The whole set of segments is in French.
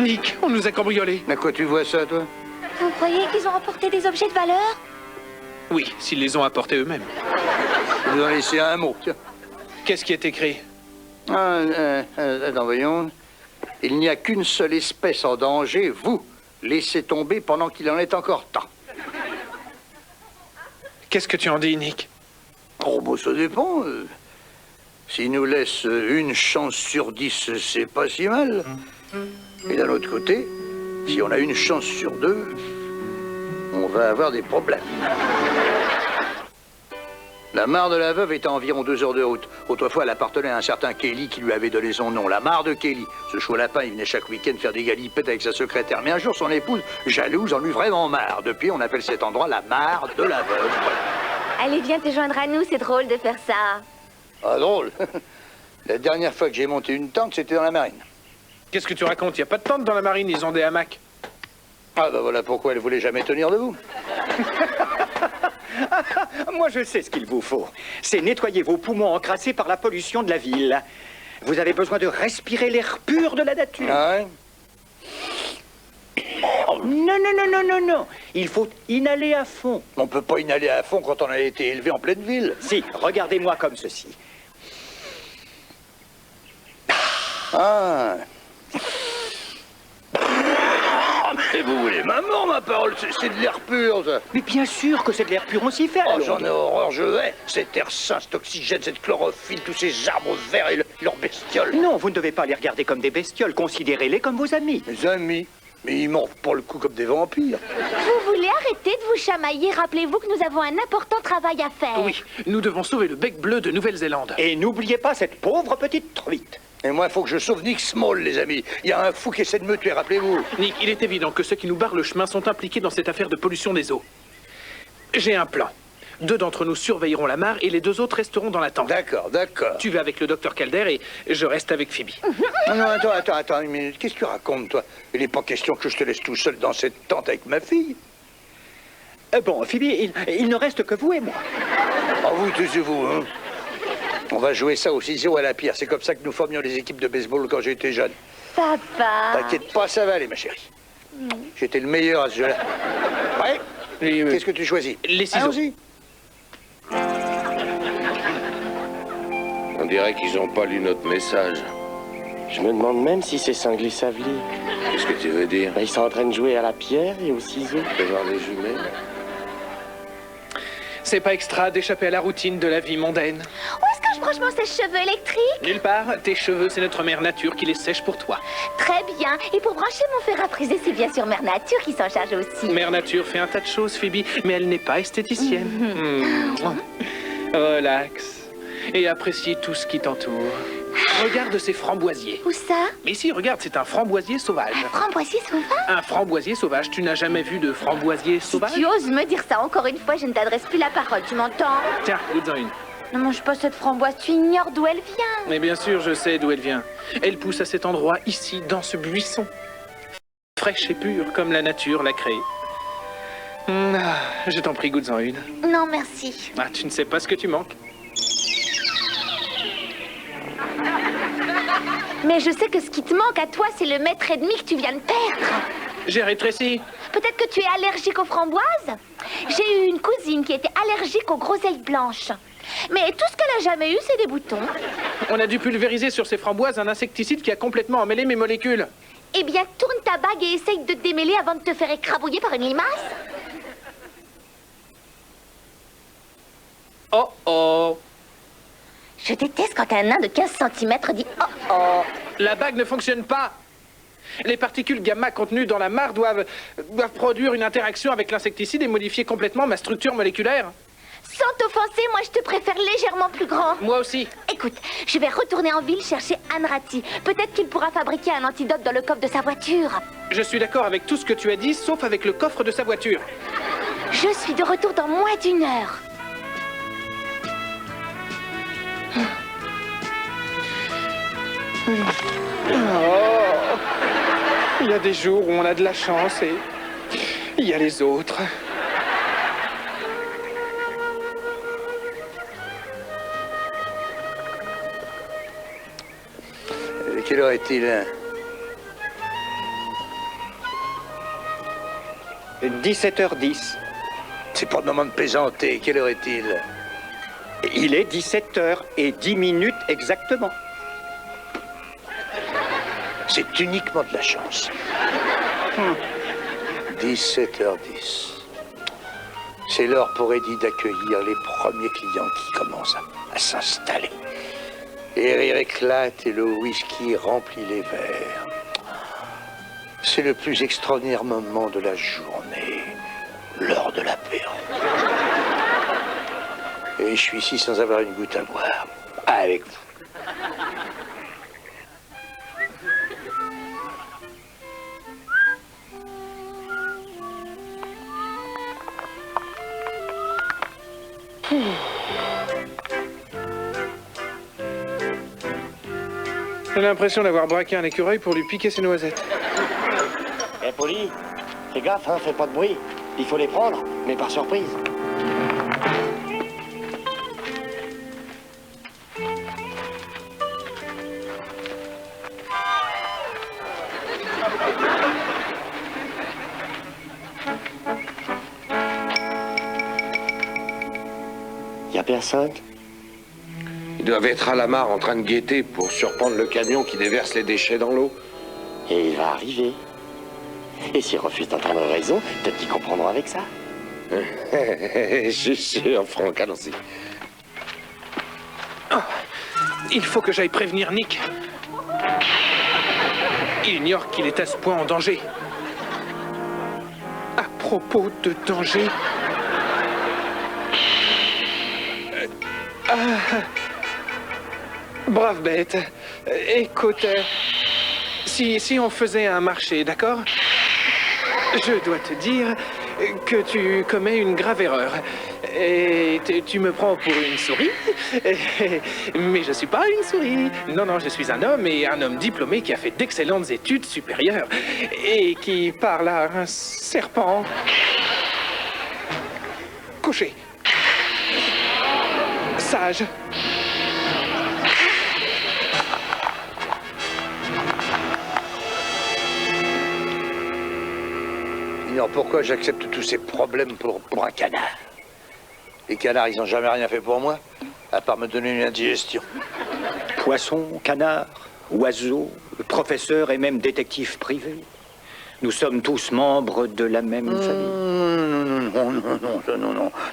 Nick, on nous a cambriolés. À quoi tu vois ça, toi? Vous croyez qu'ils ont emporté des objets de valeur? Oui, s'ils les ont apportés eux-mêmes. Vous en laissez un mot, tiens. Qu'est-ce qui est écrit? Attends, voyons. Il n'y a qu'une seule espèce en danger, vous. Laissez tomber pendant qu'il en est encore temps. Qu'est-ce que tu en dis, Nick? Oh, bon, ça dépend. S'il nous laisse une chance sur 10, c'est pas si mal. Et d'un autre côté, si on a une chance sur 2, on va avoir des problèmes. La mare de la Veuve est à environ 2 heures de route. Autrefois, elle appartenait à un certain Kelly qui lui avait donné son nom, la mare de Kelly. Ce chaud lapin, il venait chaque week-end faire des galipettes avec sa secrétaire. Mais un jour, son épouse, jalouse, en eut vraiment marre. Depuis, on appelle cet endroit la mare de la Veuve. Allez, viens te joindre à nous, c'est drôle de faire ça. Ah, drôle. La dernière fois que j'ai monté une tente, c'était dans la marine. Qu'est-ce que tu racontes? Il n'y a pas de tente dans la marine, ils ont des hamacs. Ah, bah voilà pourquoi elle voulait jamais tenir debout. Moi, je sais ce qu'il vous faut. C'est nettoyer vos poumons encrassés par la pollution de la ville. Vous avez besoin de respirer l'air pur de la nature. Ah ouais? Non, non, non, non, non, non. Il faut inhaler à fond. On peut pas inhaler à fond quand on a été élevé en pleine ville. Si, regardez-moi comme ceci. Ah. Mais vous voulez ma mort, ma parole, c'est de l'air pur, ça. Mais bien sûr que c'est de l'air pur, on s'y fait. Oh, j'en ai horreur, je hais. Cet air sain, cet oxygène, cette chlorophylle, tous ces arbres verts et leurs bestioles. Non, vous ne devez pas les regarder comme des bestioles. Considérez-les comme vos amis. Mes amis? Mais ils mordent pour le coup comme des vampires. Vous voulez arrêter de vous chamailler? Rappelez-vous que nous avons un important travail à faire. Oui, nous devons sauver le bec bleu de Nouvelle-Zélande. Et n'oubliez pas cette pauvre petite truite. Et moi, il faut que je sauve Nick Small, les amis. Il y a un fou qui essaie de me tuer, rappelez-vous. Nick, il est évident que ceux qui nous barrent le chemin sont impliqués dans cette affaire de pollution des eaux. J'ai un plan. 2 d'entre nous surveilleront la mare et les 2 autres resteront dans la tente. D'accord, d'accord. Tu vas avec le docteur Calder et je reste avec Phoebe. Non, non, attends, mais qu'est-ce que tu racontes, toi? Il n'est pas question que je te laisse tout seul dans cette tente avec ma fille. Bon, Phoebe, il ne reste que vous et moi. Ah, vous, taisez-vous, hein? On va jouer ça au ciseau à la pierre. C'est comme ça que nous formions les équipes de baseball quand j'étais jeune. Papa. T'inquiète pas, ça va aller, ma chérie. J'étais le meilleur à ce jeu-là. Ouais? Qu'est-ce que tu choisis? Les ciseaux. Allons-y. On dirait qu'ils n'ont pas lu notre message. Je me demande même si ces cinglés savent lire. Qu'est-ce que tu veux dire? Ben, ils sont en train de jouer à la pierre et aux ciseaux. Tu peux voir les jumelles? C'est pas extra d'échapper à la routine de la vie mondaine. Où est-ce que je branche mon sèche-cheveux électrique? Nulle part, tes cheveux, c'est notre mère nature qui les sèche pour toi. Très bien. Et pour brancher mon fer à friser, c'est bien sûr Mère Nature qui s'en charge aussi. Mère nature fait un tas de choses, Phoebe, mais elle n'est pas esthéticienne. Relax. Et apprécie tout ce qui t'entoure. Regarde ces framboisiers. Où ça? Mais si, regarde, c'est un framboisier sauvage. Un framboisier sauvage? Un framboisier sauvage. Tu n'as jamais vu de framboisier sauvage? Si tu oses me dire ça encore une fois, je ne t'adresse plus la parole, tu m'entends? Tiens, goûte-en une. Ne mange pas cette framboise, tu ignores d'où elle vient. Mais bien sûr, je sais d'où elle vient. Elle pousse à cet endroit, ici, dans ce buisson. Fraîche et pure, comme la nature l'a créée. Je t'en prie, goûte-en une. Non, merci. Ah, tu ne sais pas ce que tu manques. Mais je sais que ce qui te manque à toi, c'est le mètre et demi que tu viens de perdre. J'ai rétréci. Peut-être que tu es allergique aux framboises? J'ai eu une cousine qui était allergique aux groseilles blanches. Mais tout ce qu'elle a jamais eu, c'est des boutons. On a dû pulvériser sur ces framboises un insecticide qui a complètement emmêlé mes molécules. Eh bien, tourne ta bague et essaye de te démêler avant de te faire écrabouiller par une limace. Oh oh. Je déteste quand un nain de 15 cm dit « Oh oh ». La bague ne fonctionne pas. Les particules gamma contenues dans la mare doivent produire une interaction avec l'insecticide et modifier complètement ma structure moléculaire. Sans t'offenser, moi je te préfère légèrement plus grand. Moi aussi. Écoute, je vais retourner en ville chercher Anrati. Peut-être qu'il pourra fabriquer un antidote dans le coffre de sa voiture. Je suis d'accord avec tout ce que tu as dit, sauf avec le coffre de sa voiture. Je suis de retour dans moins d'1 heure. Oh. Il y a des jours où on a de la chance et il y a les autres. Quelle heure est-il? 17h10. C'est pas le moment de plaisanter. Quelle heure est-il? Il est 17h10 exactement. C'est uniquement de la chance. 17h10. C'est l'heure pour Eddie d'accueillir les premiers clients qui commencent à s'installer. Les rires éclatent et le whisky remplit les verres. C'est le plus extraordinaire moment de la journée, l'heure de l'apéro. Et je suis ici sans avoir une goutte à boire. Avec vous. J'ai l'impression d'avoir braqué un écureuil pour lui piquer ses noisettes. Eh, Polly, fais gaffe, hein, fais pas de bruit. Il faut les prendre, mais par surprise. Y a personne? Ils doivent être à la mare en train de guetter pour surprendre le camion qui déverse les déchets dans l'eau. Et il va arriver. Et s'il refuse d'entendre raison, peut-être qu'ils comprendront avec ça. Je suis sûr, Franck, allons-y. Oh, il faut que j'aille prévenir Nick. Il ignore qu'il est à ce point en danger. À propos de danger... Brave bête. Écoute, si on faisait un marché, d'accord? Je dois te dire que tu commets une grave erreur. Et tu me prends pour une souris, mais je suis pas une souris. Non, non, je suis un homme, et un homme diplômé qui a fait d'excellentes études supérieures et qui parle à un serpent couché, sage. Ignore pourquoi j'accepte tous ces problèmes pour un canard. Les canards, ils n'ont jamais rien fait pour moi, à part me donner une indigestion. Poisson, canard, oiseau, professeur et même détective privé. Nous sommes tous membres de la même famille.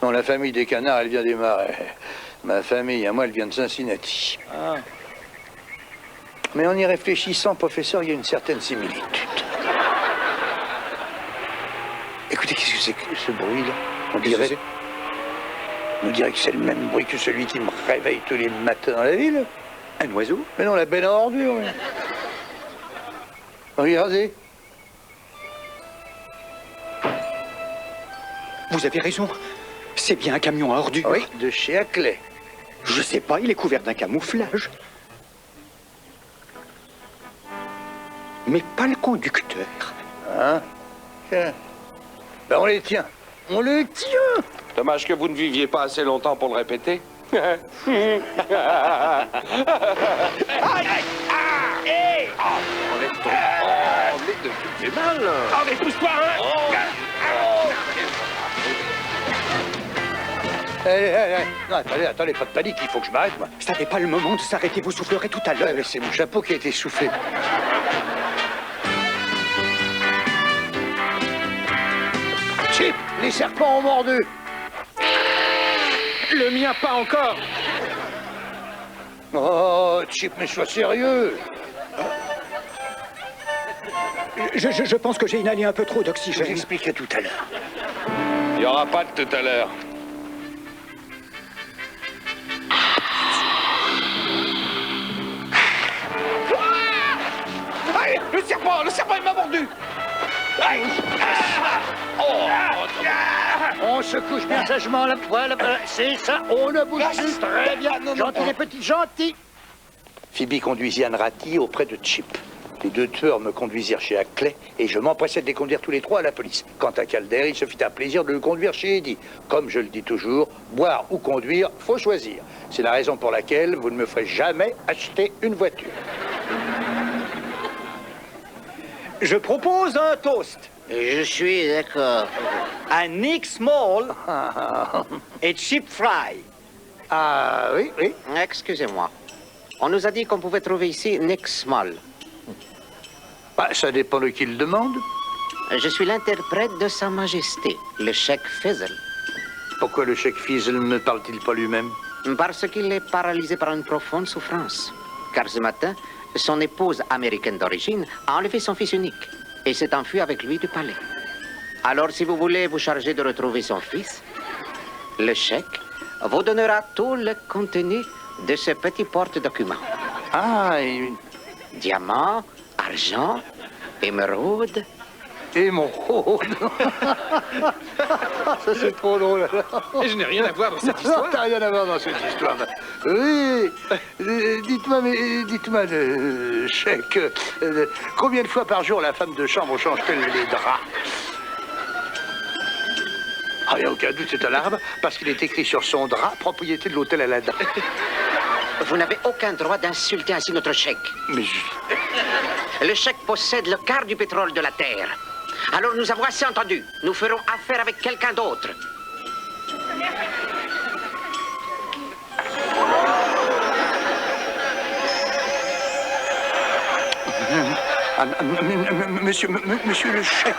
Non, la famille des canards, elle vient des marais. Ma famille, à moi, elle vient de Cincinnati. Ah. Mais en y réfléchissant, professeur, il y a une certaine similitude. Écoutez, qu'est-ce que c'est que ce bruit-là? On dirait que c'est le même bruit que celui qui me réveille tous les matins dans la ville. Un oiseau? Mais non, la benne à ordures. Oui. Regardez. Vous avez raison. C'est bien un camion à ordures. Oui, de chez Ackley. Je sais pas, il est couvert d'un camouflage. Mais pas le conducteur. Hein? Tiens. Ben on les tient. On les tient. Dommage que vous ne viviez pas assez longtemps pour le répéter. Fait mal. Oh, mais pousse-toi, hein! Non, attendez, pas de panique, il faut que je m'arrête, moi. Ça n'est pas le moment de s'arrêter, vous soufflerez tout à l'heure. C'est mon chapeau qui a été soufflé. Chip, les serpents ont mordu. Le mien, pas encore. Oh, Chip, mais sois sérieux. Je pense que j'ai inhalé un peu trop Je vous d'oxygène. expliquerai tout à l'heure. Il n'y aura pas de tout à l'heure. Allez, le serpent, il m'a mordu. Aïe. On se couche bien sagement, là. Voilà, c'est ça, on ne bouge plus. Très bien. Gentil, les petits gentils. Phoebe conduisit Anne Ratty auprès de Chip. Les deux tueurs me conduisirent chez Ackley et je m'empressais de les conduire tous les trois à la police. Quant à Calder, il se fit un plaisir de le conduire chez Eddie. Comme je le dis toujours, boire ou conduire, faut choisir. C'est la raison pour laquelle vous ne me ferez jamais acheter une voiture. Je propose un toast. Je suis d'accord. Un Nick Small et cheap fry. Ah, oui, oui. Excusez-moi. On nous a dit qu'on pouvait trouver ici Nick Small. Bah, ça dépend de qui le demande. Je suis l'interprète de Sa Majesté, le Cheikh Fizzle. Pourquoi le Cheikh Fizzle ne parle-t-il pas lui-même? Parce qu'il est paralysé par une profonde souffrance. Car ce matin, son épouse américaine d'origine a enlevé son fils unique et s'est enfuie avec lui du palais. Alors, si vous voulez vous charger de retrouver son fils, le Cheikh vous donnera tout le contenu de ce petit porte-document. Ah, Diamants, argent, émeraude. émeraude. Ça, c'est trop drôle. Je n'ai rien à voir dans cette histoire. T'as rien à voir dans cette histoire. Oui, dites-moi, Cheikh, combien de fois par jour la femme de chambre change-t-elle les draps? Ah, il n'y a aucun doute, c'est un arbre, parce qu'il est écrit sur son drap, propriété de l'hôtel Aladdin. Vous n'avez aucun droit d'insulter ainsi notre Cheikh. Mais Le Cheikh possède le quart du pétrole de la Terre. Alors nous avons assez entendu. Nous ferons affaire avec quelqu'un d'autre. monsieur le Cheikh.